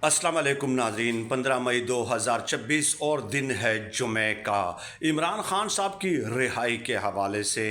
अस्सलाम वालेकुम नाज़रीन। 15 मई 2026 और दिन है जुमे का। इमरान खान साहब की रिहाई के हवाले से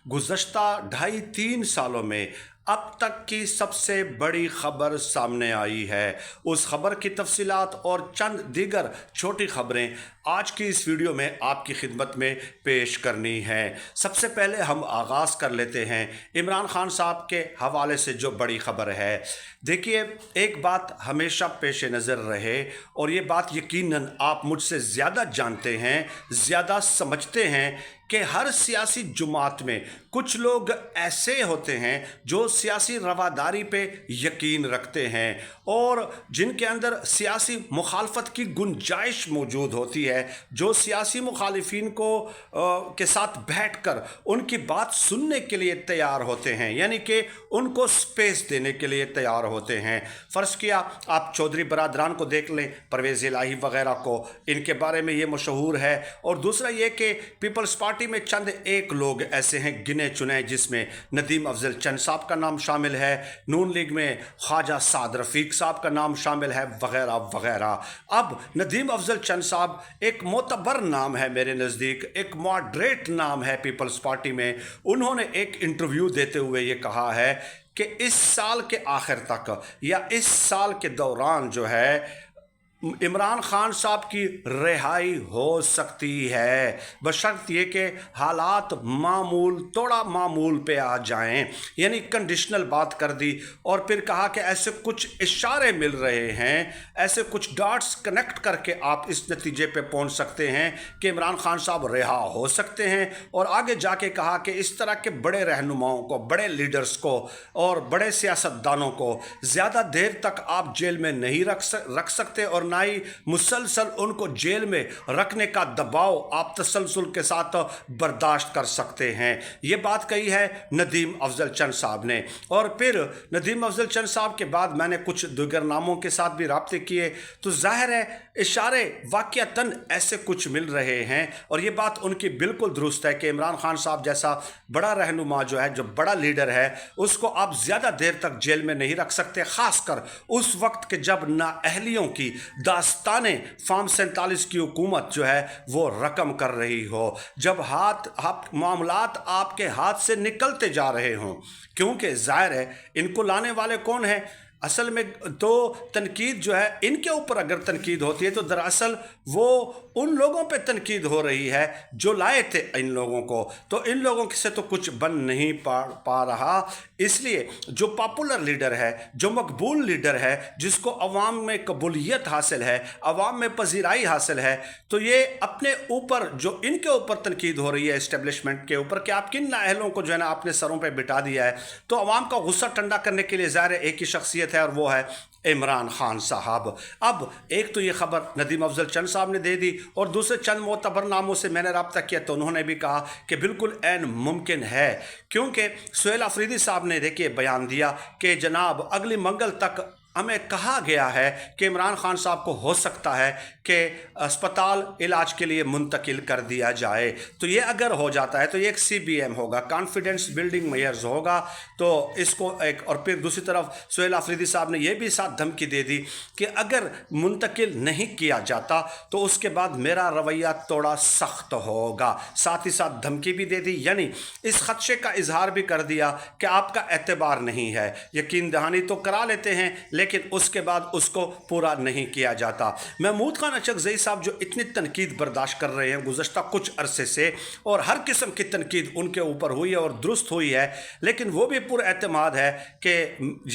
गुज़श्ता 2.5-3 सालों में अब तक की सबसे बड़ी ख़बर सामने आई है। उस ख़बर की तफसीलात और चंद दीगर छोटी ख़बरें आज की इस वीडियो में आपकी खिदमत में पेश करनी है। सबसे पहले हम आगाज़ कर लेते हैं इमरान खान साहब के हवाले से जो बड़ी ख़बर है। देखिए, एक बात हमेशा पेश नज़र रहे और ये बात यकीनन आप मुझसे ज़्यादा जानते हैं, ज़्यादा समझते हैं कि हर सियासी जुमात में कुछ लोग ऐसे होते हैं जो सियासी रवादारी पे यकीन रखते हैं और जिनके अंदर सियासी मुखालफत की गुंजाइश मौजूद होती है, जो सियासी मुखालिफिन को के साथ बैठकर उनकी बात सुनने के लिए तैयार होते हैं, यानी कि उनको स्पेस देने के लिए तैयार होते हैं। फ़र्ज़ किया आप चौधरी बरादरान को देख लें, परवेज़ इलाही वगैरह को, इनके बारे में ये मशहूर है। और दूसरा ये कि पीपल्स पार्टी में चंद एक लोग ऐसे हैं गिने चुने, जिसमें नदीम अफजल चंद साहब का नाम शामिल है, नून लीग में ख्वाजा साद रफ़ीक साहब का नाम शामिल है, वगैरह वगैरह। अब नदीम अफजल चंद साहब एक मोतबर नाम है मेरे नज़दीक, एक मॉडरेट नाम है पीपल्स पार्टी में। उन्होंने एक इंटरव्यू देते हुए ये कहा है कि इस साल के आखिर तक या इस साल के दौरान जो है इमरान खान साहब की रिहाई हो सकती है, बशर्त ये कि हालात मामूल थोड़ा मामूल पे आ जाएं, यानी कंडीशनल बात कर दी। और फिर कहा कि ऐसे कुछ इशारे मिल रहे हैं, ऐसे कुछ डॉट्स कनेक्ट करके आप इस नतीजे पे पहुंच सकते हैं कि इमरान खान साहब रिहा हो सकते हैं। और आगे जाके कहा कि इस तरह के बड़े रहनुमाओं को, बड़े लीडर्स को और बड़े सियासतदानों को ज़्यादा देर तक आप जेल में नहीं रख सकते और ना ही मुसलसल उनको जेल में रखने का दबाव आप तसलसल के साथ बर्दाश्त कर सकते हैं। ये बात कही है नदीम अफजल चंद साहब ने। और फिर नदीम अफजल चंद साहब के बाद मैंने कुछ दीगर नामों के साथ भी राब्ते किए, तो जाहिर है इशारे वाक़ियतन ऐसे कुछ मिल रहे हैं और ये बात उनकी बिल्कुल दुरुस्त है कि इमरान खान साहब जैसा बड़ा रहनुमा जो है, जो बड़ा लीडर है, उसको आप ज़्यादा देर तक जेल में नहीं रख सकते, ख़ासकर उस वक्त के जब नाअहलियों की दास्ताने फार्म 47 की हुकूमत जो है वो रकम कर रही हो, जब मामलात आपके हाथ से निकलते जा रहे हों। क्योंकि जाहिर है इनको लाने वाले कौन है? असल में तो तनकीद जो है इनके ऊपर अगर तनकीद होती है तो दरअसल वो उन लोगों पे तनकीद हो रही है जो लाए थे इन लोगों को, तो इन लोगों से तो कुछ बन नहीं पा रहा। इसलिए जो पॉपुलर लीडर है, जो मकबूल लीडर है, जिसको अवाम में कबूलियत हासिल है, अवाम में पजीराई हासिल है, तो ये अपने ऊपर जो इनके ऊपर तनकीद हो रही है इस्टेब्लिशमेंट के ऊपर कि आप किन नाअहलों को जो है ना आपने सरों पर बिठा दिया है, तो अवाम का गुस्सा ठंडा करने के लिए ज़ाहिर एक ही शख्सियत है और वो है इमरान खान साहब। अब एक तो ये खबर नदीम अफजल चंद साहब ने दे दी और दूसरे चंद मोतबर नामों से मैंने रब्ता किया तो उन्होंने भी कहा कि बिल्कुल ऐन मुमकिन है, क्योंकि सुहेल अफरीदी साहब ने देखिए बयान दिया कि जनाब अगली मंगल तक हमें कहा गया है कि इमरान खान साहब को हो सकता है कि अस्पताल इलाज के लिए मुंतकिल कर दिया जाए। तो ये अगर हो जाता है तो ये एक CBM होगा, कॉन्फिडेंस बिल्डिंग मेयर्स होगा, तो इसको एक। और फिर दूसरी तरफ सुहेल अफरीदी साहब ने यह भी साथ धमकी दे दी कि अगर मुंतकिल नहीं किया जाता तो उसके बाद मेरा रवैया थोड़ा सख्त होगा। साथ ही साथ धमकी भी दे दी, यानी इस खदशे का इजहार भी कर दिया कि आपका एतबार नहीं है, यकीन दहानी तो करा लेते हैं लेकिन उसके बाद उसको पूरा नहीं किया जाता। महमूद खान अचकज़ई साहब जो इतनी तनकीद बर्दाश्त कर रहे हैं गुज़श्ता कुछ अरसे से, और हर किस्म की तनकीद उनके ऊपर हुई है और दुरुस्त हुई है, लेकिन वो भी पुरएतमाद है कि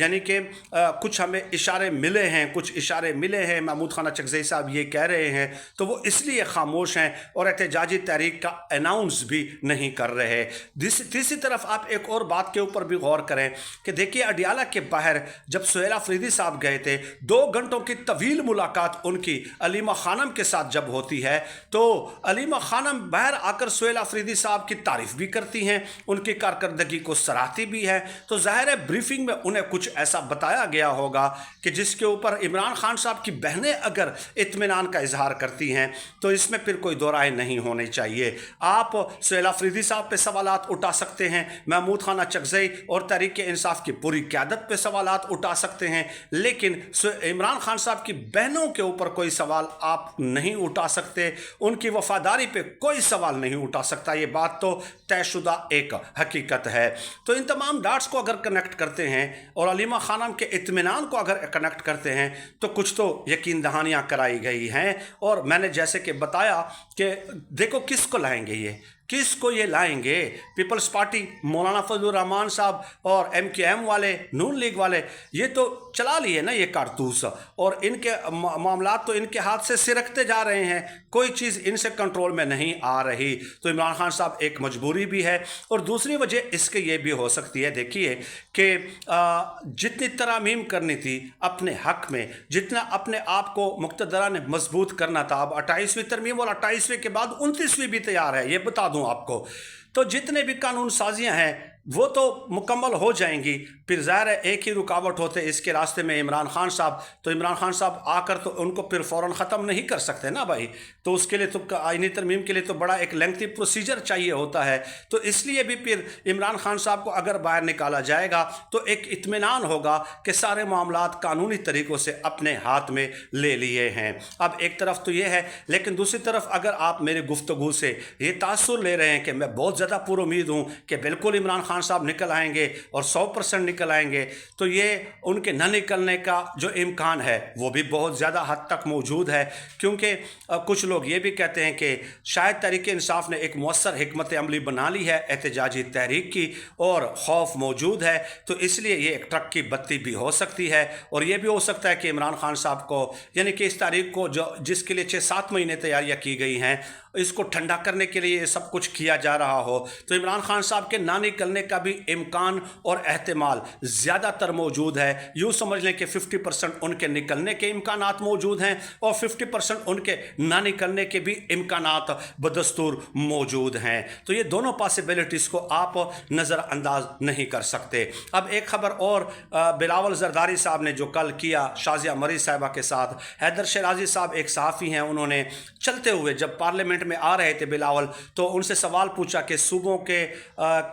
यानी कि कुछ हमें इशारे मिले हैं, कुछ इशारे मिले हैं, महमूद खान अचकज़ई साहब ये कह रहे हैं, तो वो इसलिए खामोश हैं और एहतजाजी तहरीक का अनाउंस भी नहीं कर रहे। तीसरी तरफ आप एक और बात के ऊपर भी गौर करें कि देखिए अडियाला के बाहर जब सुहेल अफरीदी साहब गए थे, 2 घंटों की तवील मुलाकात उनकी अलीमा खानम के साथ जब होती है तो अलीमा खानम बाहर आकर सुहेल अफरीदी साहब की तारीफ भी करती हैं, उनकी कारकर्दगी को सराहती भी है। तो जाहिर है ब्रीफिंग में उन्हें कुछ ऐसा बताया गया होगा कि जिसके ऊपर इमरान खान साहब की बहनें अगर इत्मीनान का इजहार करती हैं तो इसमें फिर कोई दो राय नहीं होनी चाहिए। आप सुहेल अफरीदी साहब पे सवालात उठा सकते हैं, महमूद खान अचकज़ई और तहरीक इंसाफ की पूरी क़यादत पे सवालात उठा सकते हैं, लेकिन इमरान खान साहब की बहनों के ऊपर कोई सवाल आप नहीं उठा सकते, उनकी वफादारी पे कोई सवाल नहीं उठा सकता। ये बात तो तयशुदा एक हकीकत है। तो इन तमाम डाट्स को अगर कनेक्ट करते हैं और अलीमा खानम के इत्मीनान को अगर कनेक्ट करते हैं तो कुछ तो यकीन दहानियाँ कराई गई हैं। और मैंने जैसे कि बताया कि देखो किसको लाएंगे, ये किसको ये लाएंगे, पीपल्स पार्टी, मौलाना फजलुर रहमान साहब और MKM वाले, नून लीग वाले, ये तो चला लिए ना ये कारतूस, और इनके मामला तो इनके हाथ से सिरकते जा रहे हैं, कोई चीज़ इनसे कंट्रोल में नहीं आ रही। तो इमरान खान साहब एक मजबूरी भी है, और दूसरी वजह इसके ये भी हो सकती है, देखिए कि जितनी तरामीम करनी थी अपने हक में, जितना अपने आप को मुक्तदरा ने मजबूत करना था, अब 28वीं तरमीम और 28वीं के बाद 29वीं भी तैयार है, ये बता दूं आपको। तो जितने भी कानून साजियाँ हैं वो तो मुकम्मल हो जाएंगी, फिर ज़ाहिर है एक ही रुकावट होते इसके रास्ते में इमरान खान साहब। तो इमरान खान साहब आकर तो उनको फिर फ़ौरन ख़त्म नहीं कर सकते ना भाई, तो उसके लिए तो आईनी तरमीम के लिए तो बड़ा एक लेंथी प्रोसीजर चाहिए होता है। तो इसलिए भी फिर इमरान खान साहब को अगर बाहर निकाला जाएगा तो एक इत्मीनान होगा कि सारे मामलात कानूनी तरीक़ों से अपने हाथ में ले लिए हैं। अब एक तरफ तो ये है, लेकिन दूसरी तरफ अगर आप मेरी गुफ्तगू से ये तासुर ले रहे हैं कि मैं बहुत ज़्यादा पुरुमीद हूँ कि बिल्कुल इमरान खान साहब निकल आएंगे और 100% निकल आएंगे, तो ये उनके न निकलने का जो इम्कान है वो भी बहुत ज़्यादा हद तक मौजूद है। क्योंकि कुछ लोग ये भी कहते हैं कि शायद तहरीक इंसाफ ने एक मौसर हिकमत अमली बना ली है एहतजाजी तहरीक की, और खौफ मौजूद है, तो इसलिए ये एक ट्रक की बत्ती भी हो सकती है। और ये भी हो सकता है कि इमरान खान साहब को, यानी कि इस तारीख को जो जिसके लिए 6-7 महीने तैयारियाँ की गई हैं, इसको ठंडा करने के लिए ये सब कुछ किया जा रहा हो, तो इमरान खान साहब के ना निकलने का भी इम्कान और एहतमाल ज़्यादातर मौजूद है। यूँ समझ लें कि 50% उनके निकलने के इम्कानात मौजूद हैं और 50% उनके ना निकलने के भी इम्कानात बदस्तूर मौजूद हैं। तो ये दोनों पॉसिबिलिटीज़ को आप नज़रअंदाज नहीं कर सकते। अब एक खबर और, बिलावल जरदारी साहब ने जो कल किया शाजिया मरी साहिबा के साथ, हैदर शराजी साहब एक सहाफ़ी हैं, उन्होंने चलते हुए जब पार्लियामेंट में आ रहे थे बिलावल, तो उनसे सवाल पूछा कि सूबों के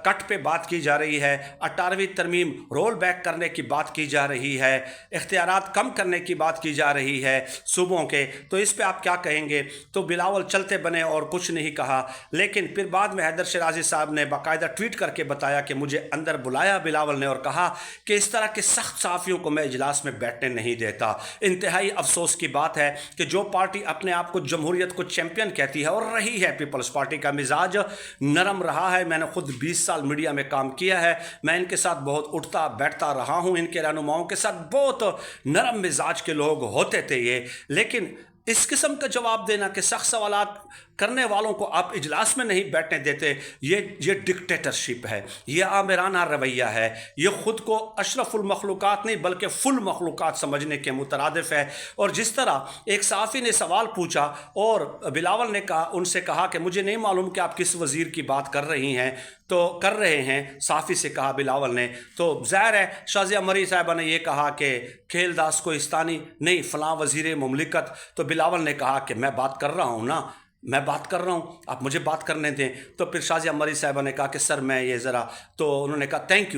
कट पे बात की जा रही है, 18वीं तरमीम रोल बैक करने की बात की जा रही है, इख्तियारात कम करने की बात की जा रही है सूबों के, तो इस पे आप क्या कहेंगे? तो बिलावल चलते बने और कुछ नहीं कहा। लेकिन फिर बाद में हैदर शराजी साहब ने बाकायदा ट्वीट करके बताया कि मुझे अंदर बुलाया बिलावल ने और कहा कि इस तरह के सख्त सहाफ़ियों को मैं इजलास में बैठने नहीं देता। इंतहाई अफसोस की बात है कि जो पार्टी अपने आप को जमहूरियत को चैंपियन कहती है और रही है, पीपल्स पार्टी का मिजाज नरम रहा है। मैंने खुद 20 साल मीडिया में काम किया है, मैं इनके साथ बहुत उठता बैठता रहा हूं, इनके रहनुमाओं के साथ बहुत नरम मिजाज के लोग होते थे ये। लेकिन इस किस्म का जवाब देना कि सख्त सवालात करने वालों को आप इजलास में नहीं बैठने देते, ये डिक्टेटरशिप है, ये आमिराना रवैया है, ये ख़ुद को अशरफुल मखलूक़ात नहीं बल्कि फुल मखलूक़ात समझने के मुतरादिफ है। और जिस तरह एक सहाफ़ी ने सवाल पूछा और बिलावल ने उनसे कहा कि मुझे नहीं मालूम कि आप किस वज़ीर की बात कर रही हैं, तो कर रहे हैं, सहाफ़ी से कहा बिलावल ने, तो ज़ाहिर है शाजिया मरी साहिबा ने यह कहा कि खेलदास कोहिस्तानी नहीं फ़लाँ वज़ीर मुमलिकत, तो बिलावल ने कहा कि मैं बात कर रहा हूँ ना, मैं बात कर रहा हूँ, आप मुझे बात करने दें। तो फिर शाजिया मरी साहिबा ने कहा कि सर मैं ये ज़रा, तो उन्होंने कहा थैंक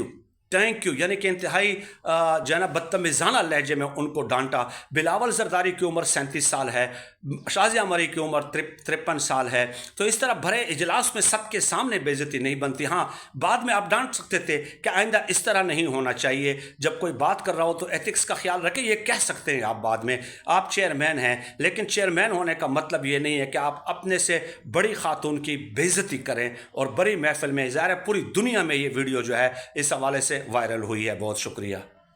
यू, यानी कि इंतहाई जो है ना बदतमीज़ाना लहजे में उनको डांटा। बिलावल जरदारी की उम्र 37 साल है, शाजिया मरी की उम्र 53 साल है, तो इस तरह भरे इजलास में सबके सामने बेइज्जती नहीं बनती। हाँ, बाद में आप डांट सकते थे कि आइंदा इस तरह नहीं होना चाहिए, जब कोई बात कर रहा हो तो एथिक्स का ख्याल रखें, ये कह सकते हैं आप बाद में, आप चेयरमैन हैं, लेकिन चेयरमैन होने का मतलब ये नहीं है कि आप अपने से बड़ी खातून की बेइज्जती करें और बड़ी महफिल में। ज़ाहिर है पूरी दुनिया में ये वीडियो जो है इस हवाले से वायरल हुई है। बहुत शुक्रिया।